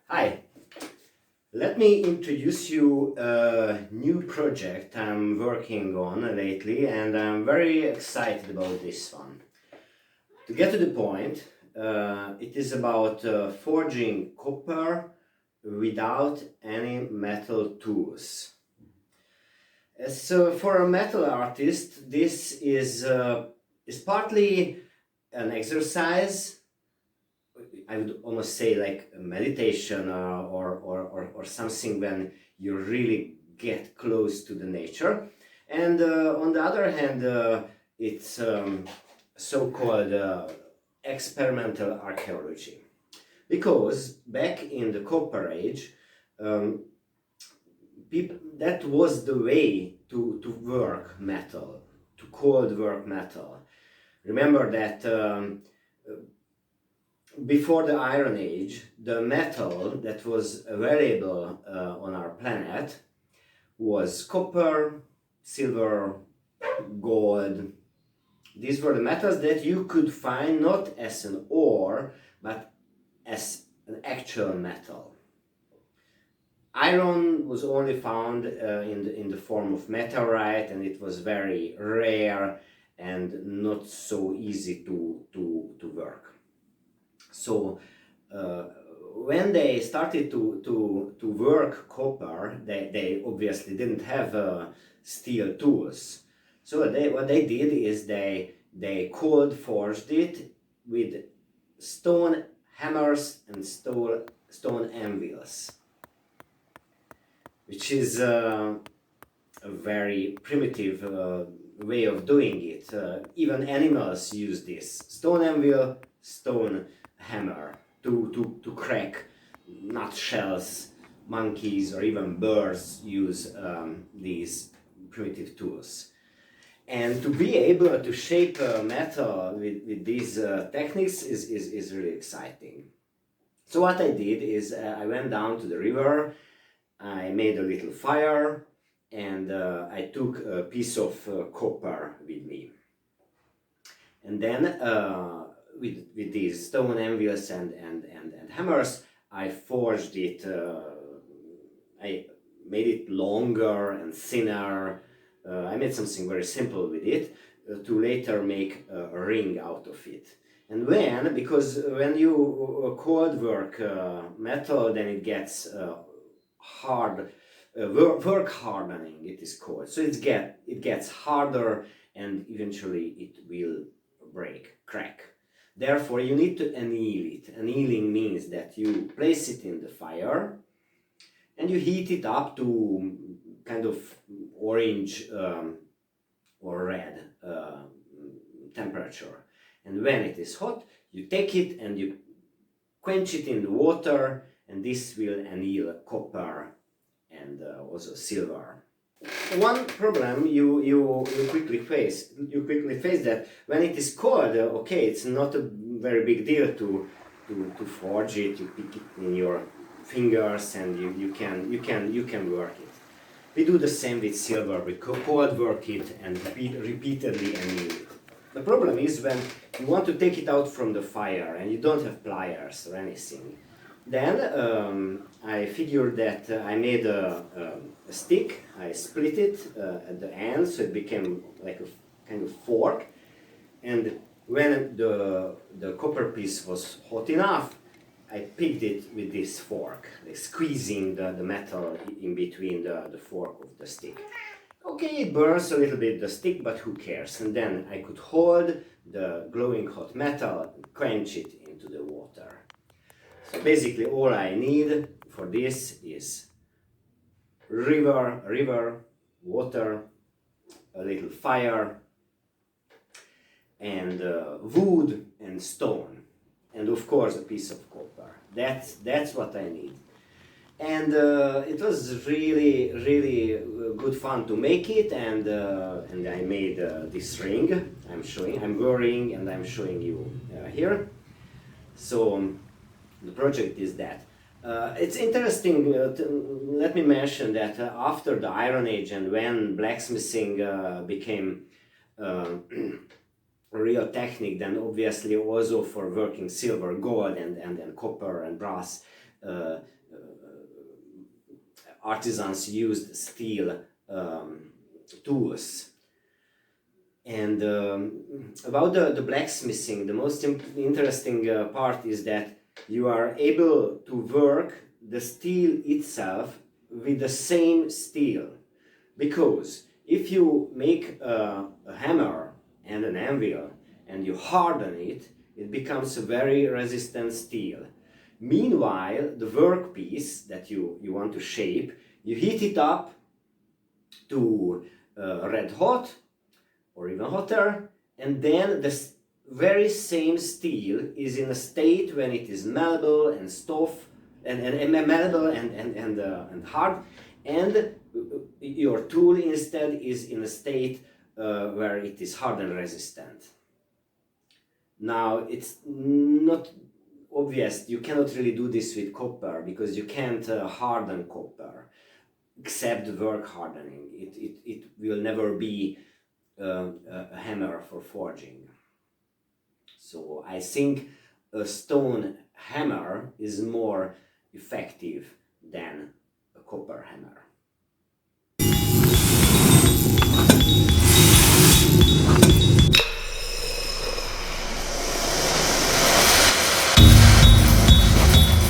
Hi, let me introduce you a new project I'm working on lately, and I'm very excited about this one. To get to the point, it is about forging copper without any metal tools. So for a metal artist, this is partly an exercise. I would almost say like a meditation or something when you really get close to the nature. And on the other hand, it's so-called experimental archaeology. Because back in the Copper Age, um, that was the way to work metal, to cold work metal. Remember that before the Iron Age, the metal that was available on our planet was copper, silver, gold. These were the metals that you could find not as an ore, but as an actual metal. Iron was only found in the form of meteorite, and it was very rare and not so easy to work. So uh, when they started to work copper, they obviously didn't have steel tools. So what they did is they cold forged it with stone hammers and stone anvils, which is a very primitive way of doing it. Even animals use this stone anvil, stone hammer to crack nutshells. Monkeys or even birds use these primitive tools. And to be able to shape metal with these techniques is really exciting. So what I did is I went down to the river, I made a little fire, and I took a piece of copper with me. And then with these stone anvils and hammers, I forged it. I made it longer and thinner. I made something very simple with it to later make a ring out of it. And because when you cold work metal, then it gets hard, work hardening it is called. So it gets harder and eventually it will crack. Therefore you need to anneal it. Annealing means that you place it in the fire and you heat it up to kind of orange or red temperature. And when it is hot, you take it and you quench it in the water, and this will anneal copper and also silver. One problem you quickly face that when it is cold, okay, it's not a very big deal to forge it. You pick it in your fingers and you can work it. We do the same with silver. We cold work it and repeatedly anneal it. The problem is when you want to take it out from the fire and you don't have pliers or anything. Then I figured that I made a stick. I split it at the end so it became like a kind of fork. And when the copper piece was hot enough, I picked it with this fork, like squeezing the metal in between the fork of the stick. Okay, it burns a little bit the stick, but who cares? And then I could hold the glowing hot metal and quench it into the water. So basically all I need for this is river, water, a little fire, and wood and stone, and of course a piece of copper. That's what I need. And it was really good fun to make it, and I made this ring. I'm wearing, and I'm showing you here. So the project is that. It's interesting, let me mention that after the Iron Age and when blacksmithing became a real technique, then obviously also for working silver, gold and copper and brass, artisans used steel tools. And about the blacksmithing, the most interesting part is that you are able to work the steel itself with the same steel. Because if you make a hammer and an anvil and you harden it, it becomes a very resistant steel. Meanwhile, the workpiece that you want to shape, you heat it up to red hot or even hotter, and then the very same steel is in a state when it is malleable and malleable and hard, and your tool instead is in a state where it is harden resistant. Now it's not obvious, you cannot really do this with copper because you can't harden copper except work hardening. It will never be a hammer for forging. So I think a stone hammer is more effective